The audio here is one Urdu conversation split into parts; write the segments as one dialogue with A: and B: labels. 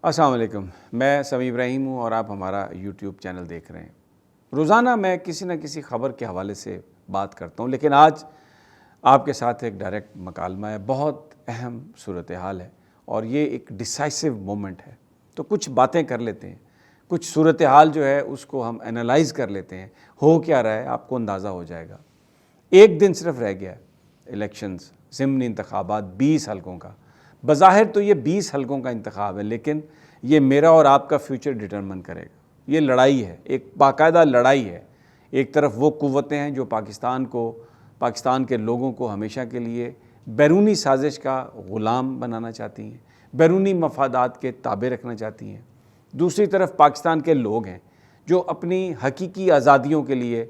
A: السلام علیکم، میں سمیع ابراہیم ہوں اور آپ ہمارا یوٹیوب چینل دیکھ رہے ہیں۔ روزانہ میں کسی نہ کسی خبر کے حوالے سے بات کرتا ہوں، لیکن آج آپ کے ساتھ ایک ڈائریکٹ مکالمہ ہے، بہت اہم صورتحال ہے اور یہ ایک ڈیسائسو مومنٹ ہے۔ تو کچھ باتیں کر لیتے ہیں، کچھ صورتحال جو ہے اس کو ہم انالائز کر لیتے ہیں، ہو کیا رہا ہے آپ کو اندازہ ہو جائے گا۔ ایک دن صرف رہ گیا ہے الیکشنز، ضمنی انتخابات 20 حلقوں کا۔ بظاہر تو یہ 20 حلقوں کا انتخاب ہے، لیکن یہ میرا اور آپ کا فیوچر ڈٹرمن کرے گا۔ یہ لڑائی ہے، ایک باقاعدہ لڑائی ہے۔ ایک طرف وہ قوتیں ہیں جو پاکستان کے لوگوں کو ہمیشہ کے لیے بیرونی سازش کا غلام بنانا چاہتی ہیں، بیرونی مفادات کے تابع رکھنا چاہتی ہیں۔ دوسری طرف پاکستان کے لوگ ہیں جو اپنی حقیقی آزادیوں کے لیے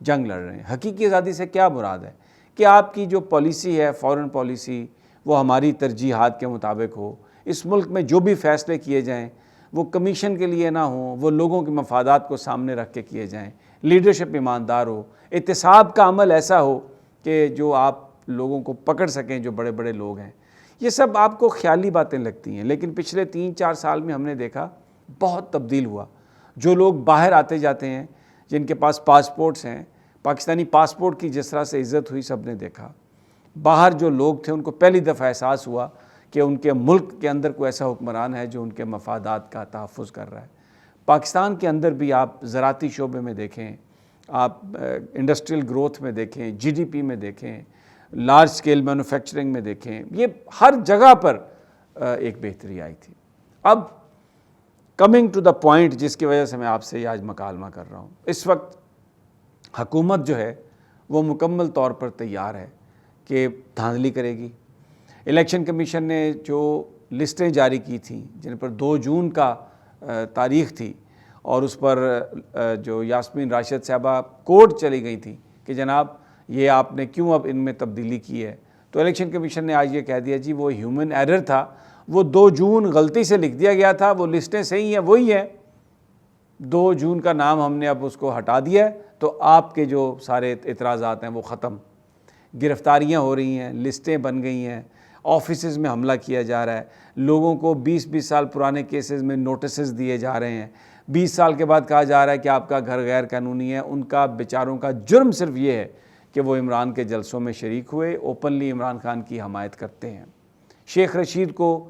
A: جنگ لڑ رہے ہیں۔ حقیقی آزادی سے کیا مراد ہے؟ کہ آپ کی جو پالیسی ہے، فورن پالیسی، وہ ہماری ترجیحات کے مطابق ہو۔ اس ملک میں جو بھی فیصلے کیے جائیں وہ کمیشن کے لیے نہ ہوں، وہ لوگوں کے مفادات کو سامنے رکھ کے کیے جائیں۔ لیڈرشپ ایماندار ہو، احتساب کا عمل ایسا ہو کہ جو آپ لوگوں کو پکڑ سکیں، جو بڑے بڑے لوگ ہیں۔ یہ سب آپ کو خیالی باتیں لگتی ہیں، لیکن پچھلے 3-4 سال میں ہم نے دیکھا بہت تبدیل ہوا۔ جو لوگ باہر آتے جاتے ہیں، جن کے پاس پاسپورٹس ہیں، پاکستانی پاسپورٹ کی جس طرح سے عزت ہوئی سب نے دیکھا۔ باہر جو لوگ تھے ان کو پہلی دفعہ احساس ہوا کہ ان کے ملک کے اندر کوئی ایسا حکمران ہے جو ان کے مفادات کا تحفظ کر رہا ہے۔ پاکستان کے اندر بھی آپ زراعتی شعبے میں دیکھیں، آپ انڈسٹریل گروتھ میں دیکھیں، جی ڈی پی میں دیکھیں، لارج سکیل مینوفیکچرنگ میں دیکھیں، یہ ہر جگہ پر ایک بہتری آئی تھی۔ اب کمنگ ٹو دا پوائنٹ جس کی وجہ سے میں آپ سے یہ آج مکالمہ کر رہا ہوں، اس وقت حکومت جو ہے وہ مکمل طور پر تیار ہے کہ دھاندلی کرے گی۔ الیکشن کمیشن نے جو لسٹیں جاری کی تھیں، جن پر 2 جون کا تاریخ تھی، اور اس پر جو یاسمین راشد صاحبہ کورٹ چلی گئی تھی کہ جناب یہ آپ نے کیوں اب ان میں تبدیلی کی ہے، تو الیکشن کمیشن نے آج یہ کہہ دیا جی وہ ہیومن ایرر تھا، وہ 2 جون غلطی سے لکھ دیا گیا تھا، وہ لسٹیں صحیح ہیں، وہی ہیں، 2 جون کا نام ہم نے اب اس کو ہٹا دیا ہے، تو آپ کے جو سارے اعتراضات ہیں وہ ختم۔ گرفتاریاں ہو رہی ہیں، لسٹیں بن گئی ہیں، آفیسز میں حملہ کیا جا رہا ہے، لوگوں کو 20 سال پرانے کیسز میں نوٹسز دیے جا رہے ہیں، 20 سال کے بعد کہا جا رہا ہے کہ آپ کا گھر غیر قانونی ہے۔ ان کا بیچاروں کا جرم صرف یہ ہے کہ وہ عمران کے جلسوں میں شریک ہوئے، اوپنلی عمران خان کی حمایت کرتے ہیں۔ شیخ رشید کو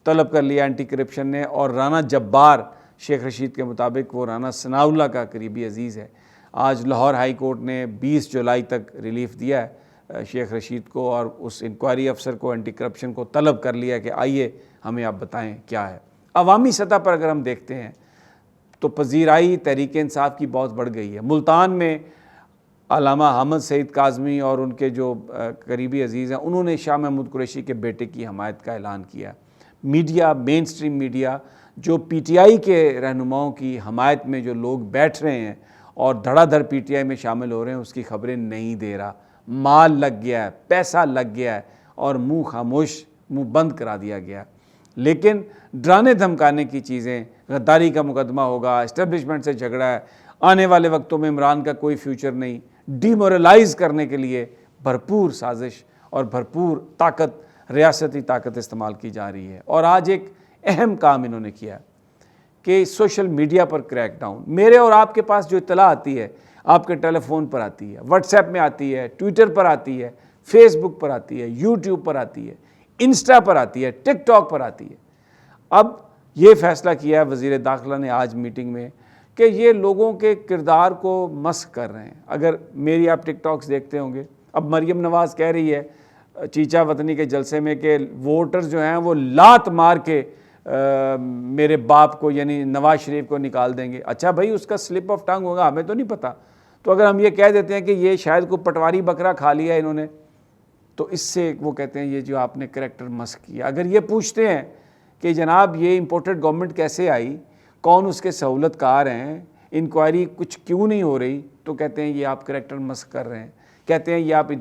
A: طلب کر لیا اینٹی کرپشن نے، اور رانا جبار شیخ رشید کے مطابق وہ رانا ثناء اللہ کا قریبی عزیز ہے۔ آج لاہور ہائی کورٹ نے 20 جولائی تک ریلیف دیا ہے شیخ رشید کو، اور اس انکوائری افسر کو اینٹی کرپشن کو طلب کر لیا کہ آئیے ہمیں آپ بتائیں کیا ہے۔ عوامی سطح پر اگر ہم دیکھتے ہیں تو پذیرائی تحریک انصاف کی بہت بڑھ گئی ہے۔ ملتان میں علامہ حامد سعید کاظمی اور ان کے جو قریبی عزیز ہیں، انہوں نے شاہ محمود قریشی کے بیٹے کی حمایت کا اعلان کیا۔ میڈیا، مین سٹریم میڈیا، جو پی ٹی آئی کے رہنماؤں کی حمایت میں جو لوگ بیٹھ رہے ہیں اور دھڑا دھڑ پی ٹی آئی میں شامل ہو رہے ہیں، اس کی خبریں نہیں دے رہا۔ مال لگ گیا ہے، پیسہ لگ گیا ہے، اور منہ خاموش، منہ بند کرا دیا گیا۔ لیکن ڈرانے دھمکانے کی چیزیں، غداری کا مقدمہ ہوگا، اسٹیبلشمنٹ سے جھگڑا ہے، آنے والے وقتوں میں عمران کا کوئی فیوچر نہیں، ڈی مورلائز کرنے کے لیے بھرپور سازش اور بھرپور طاقت، ریاستی طاقت استعمال کی جا رہی ہے۔ اور آج ایک اہم کام انہوں نے کیا کہ سوشل میڈیا پر کریک ڈاؤن۔ میرے اور آپ کے پاس جو اطلاع آتی ہے، آپ کے ٹیلی فون پر آتی ہے، واٹس ایپ میں آتی ہے، ٹویٹر پر آتی ہے، فیس بک پر آتی ہے، یوٹیوب پر آتی ہے، انسٹا پر آتی ہے، ٹک ٹاک پر آتی ہے۔ اب یہ فیصلہ کیا ہے وزیر داخلہ نے آج میٹنگ میں کہ یہ لوگوں کے کردار کو مسخ کر رہے ہیں۔ اگر میری آپ ٹک ٹاکس دیکھتے ہوں گے، اب مریم نواز کہہ رہی ہے چیچا وطنی کے جلسے میں کہ ووٹرز جو ہیں وہ لات مار کے میرے باپ کو یعنی نواز شریف کو نکال دیں گے۔ اچھا بھائی، اس کا سلپ آف ٹنگ ہوگا، ہمیں تو نہیں پتہ۔ تو اگر ہم یہ کہہ دیتے ہیں کہ یہ شاید کوئی پٹواری بکرا کھا لیا انہوں نے، تو اس سے وہ کہتے ہیں یہ جو آپ نے کریکٹر مسخ کیا۔ اگر یہ پوچھتے ہیں کہ جناب یہ امپورٹڈ گورنمنٹ کیسے آئی، کون اس کے سہولت کار ہیں، انکوائری کچھ کیوں نہیں ہو رہی، تو کہتے ہیں یہ آپ کریکٹر مسخ کر رہے ہیں، کہتے ہیں یہ آپ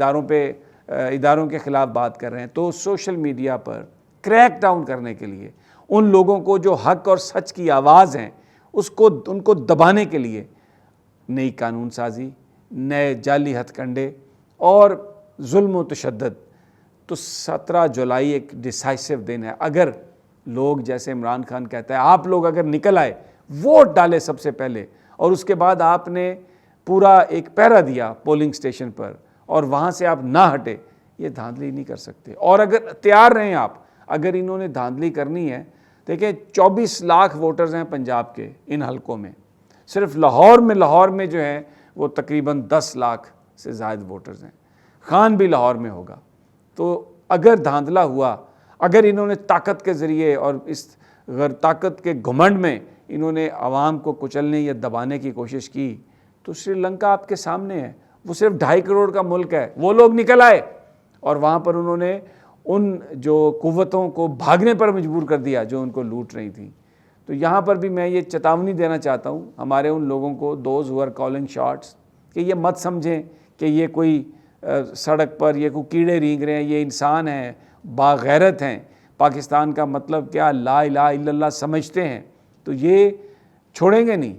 A: اداروں کے خلاف بات کر رہے ہیں۔ تو سوشل میڈیا پر کریک ڈاؤن کرنے کے لیے، ان لوگوں کو جو حق اور سچ کی آواز ہیں ان کو دبانے کے لیے نئی قانون سازی، نئے جعلی ہتھ کنڈے اور ظلم و تشدد۔ تو 17 جولائی ایک ڈیسائسو دن ہے۔ اگر لوگ جیسے عمران خان کہتا ہے آپ لوگ اگر نکل آئے ووٹ ڈالے سب سے پہلے اور اس کے بعد آپ نے پورا ایک پہرا دیا پولنگ سٹیشن پر اور وہاں سے آپ نہ ہٹے، یہ دھاندلی نہیں کر سکتے۔ اور اگر تیار رہیں آپ، اگر انہوں نے دھاندلی کرنی ہے، دیکھیں 24 لاکھ ووٹرز ہیں پنجاب کے ان حلقوں میں، صرف لاہور میں جو ہے وہ تقریباً 10 لاکھ سے زائد ووٹرز ہیں، خان بھی لاہور میں ہوگا۔ تو اگر دھاندلا ہوا، اگر انہوں نے طاقت کے ذریعے اور اس غیر طاقت کے گھمنڈ میں انہوں نے عوام کو کچلنے یا دبانے کی کوشش کی، تو سری لنکا آپ کے سامنے ہے، وہ صرف 2.5 کروڑ کا ملک ہے۔ وہ لوگ نکل آئے اور وہاں پر انہوں نے ان جو قوتوں کو بھاگنے پر مجبور کر دیا جو ان کو لوٹ رہی تھیں۔ تو یہاں پر بھی میں یہ چیتاونی دینا چاہتا ہوں ہمارے ان لوگوں کو، those who are calling shots, کہ یہ مت سمجھیں کہ یہ کوئی سڑک پر یہ کوئی کیڑے رینگ رہے ہیں، یہ انسان ہیں، باغیرت ہیں، پاکستان کا مطلب کیا لا الہ الا اللہ سمجھتے ہیں، تو یہ چھوڑیں گے نہیں،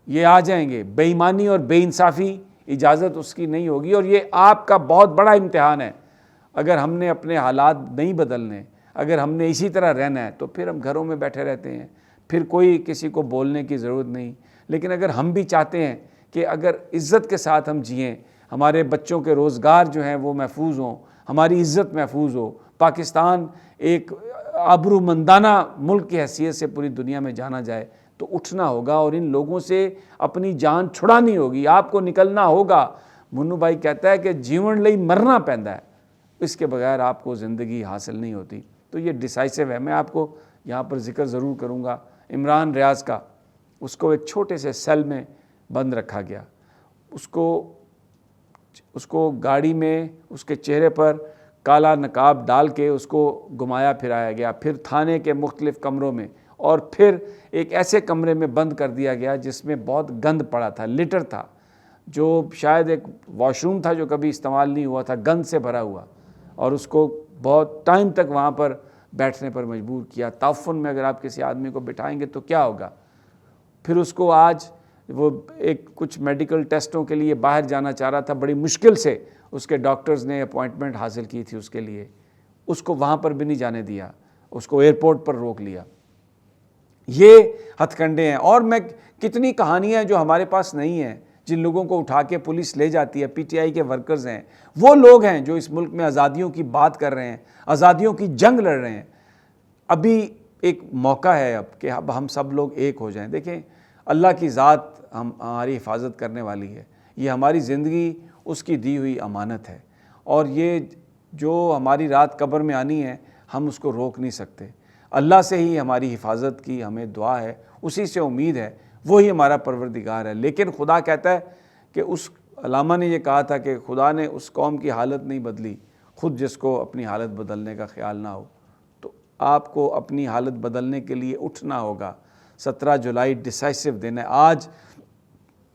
A: یہ آ جائیں گے۔ بے ایمانی اور بے انصافی اجازت اس کی نہیں ہوگی، اور یہ آپ کا بہت بڑا امتحان ہے۔ اگر ہم نے اپنے حالات نہیں بدلنے، اگر ہم نے اسی طرح رہنا ہے تو پھر ہم گھروں میں بیٹھے رہتے ہیں، پھر کوئی کسی کو بولنے کی ضرورت نہیں۔ لیکن اگر ہم بھی چاہتے ہیں کہ اگر عزت کے ساتھ ہم جئیں، ہمارے بچوں کے روزگار جو ہیں وہ محفوظ ہوں، ہماری عزت محفوظ ہو، پاکستان ایک آبرومندانہ ملک کی حیثیت سے پوری دنیا میں جانا جائے، تو اٹھنا ہوگا اور ان لوگوں سے اپنی جان چھڑانی ہوگی، آپ کو نکلنا ہوگا۔ منو بھائی کہتا ہے کہ جیون لئی مرنا پیندا ہے، اس کے بغیر آپ کو زندگی حاصل نہیں ہوتی۔ تو یہ ڈیسائسو ہے۔ میں آپ کو یہاں پر ذکر ضرور کروں گا عمران ریاض کا، اس کو ایک چھوٹے سے سیل میں بند رکھا گیا، اس کو گاڑی میں اس کے چہرے پر کالا نقاب ڈال کے اس کو گھمایا پھرایا گیا، پھر تھانے کے مختلف کمروں میں، اور پھر ایک ایسے کمرے میں بند کر دیا گیا جس میں بہت گند پڑا تھا، لٹر تھا، جو شاید ایک واش روم تھا جو کبھی استعمال نہیں ہوا تھا، گند سے بھرا ہوا، اور اس کو بہت ٹائم تک وہاں پر بیٹھنے پر مجبور کیا۔ تعفن میں اگر آپ کسی آدمی کو بٹھائیں گے تو کیا ہوگا؟ پھر اس کو آج وہ ایک کچھ میڈیکل ٹیسٹوں کے لیے باہر جانا چاہ رہا تھا، بڑی مشکل سے اس کے ڈاکٹرز نے اپوائنٹمنٹ حاصل کی تھی اس کے لیے، اس کو وہاں پر بھی نہیں جانے دیا، اس کو ایئرپورٹ پر روک لیا۔ یہ ہتھ کنڈے ہیں، اور میں کتنی کہانیاں جو ہمارے پاس نہیں ہیں، جن لوگوں کو اٹھا کے پولیس لے جاتی ہے، پی ٹی آئی کے ورکرز ہیں، وہ لوگ ہیں جو اس ملک میں آزادیوں کی بات کر رہے ہیں، آزادیوں کی جنگ لڑ رہے ہیں۔ ابھی ایک موقع ہے اب کہ اب ہم سب لوگ ایک ہو جائیں۔ دیکھیں اللہ کی ذات ہماری حفاظت کرنے والی ہے، یہ ہماری زندگی اس کی دی ہوئی امانت ہے، اور یہ جو ہماری رات قبر میں آنی ہے ہم اس کو روک نہیں سکتے۔ اللہ سے ہی ہماری حفاظت کی ہمیں دعا ہے، اسی سے امید ہے، وہی ہمارا پروردگار ہے۔ لیکن خدا کہتا ہے کہ اس علامہ نے یہ کہا تھا کہ خدا نے اس قوم کی حالت نہیں بدلی خود جس کو اپنی حالت بدلنے کا خیال نہ ہو۔ تو آپ کو اپنی حالت بدلنے کے لیے اٹھنا ہوگا۔ 17 جولائی ڈیسائسو دن ہے۔ آج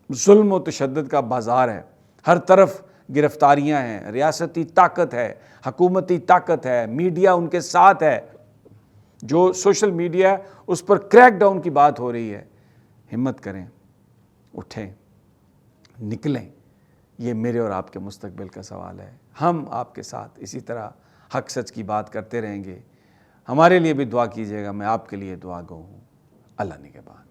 A: ظلم و تشدد کا بازار ہے، ہر طرف گرفتاریاں ہیں، ریاستی طاقت ہے، حکومتی طاقت ہے، میڈیا ان کے ساتھ ہے، جو سوشل میڈیا اس پر کریک ڈاؤن کی بات ہو رہی ہے۔ ہمت کریں، اٹھیں، نکلیں، یہ میرے اور آپ کے مستقبل کا سوال ہے۔ ہم آپ کے ساتھ اسی طرح حق سچ کی بات کرتے رہیں گے۔ ہمارے لیے بھی دعا کیجیے گا، میں آپ کے لیے دعا گو ہوں۔ اللہ نگہبان۔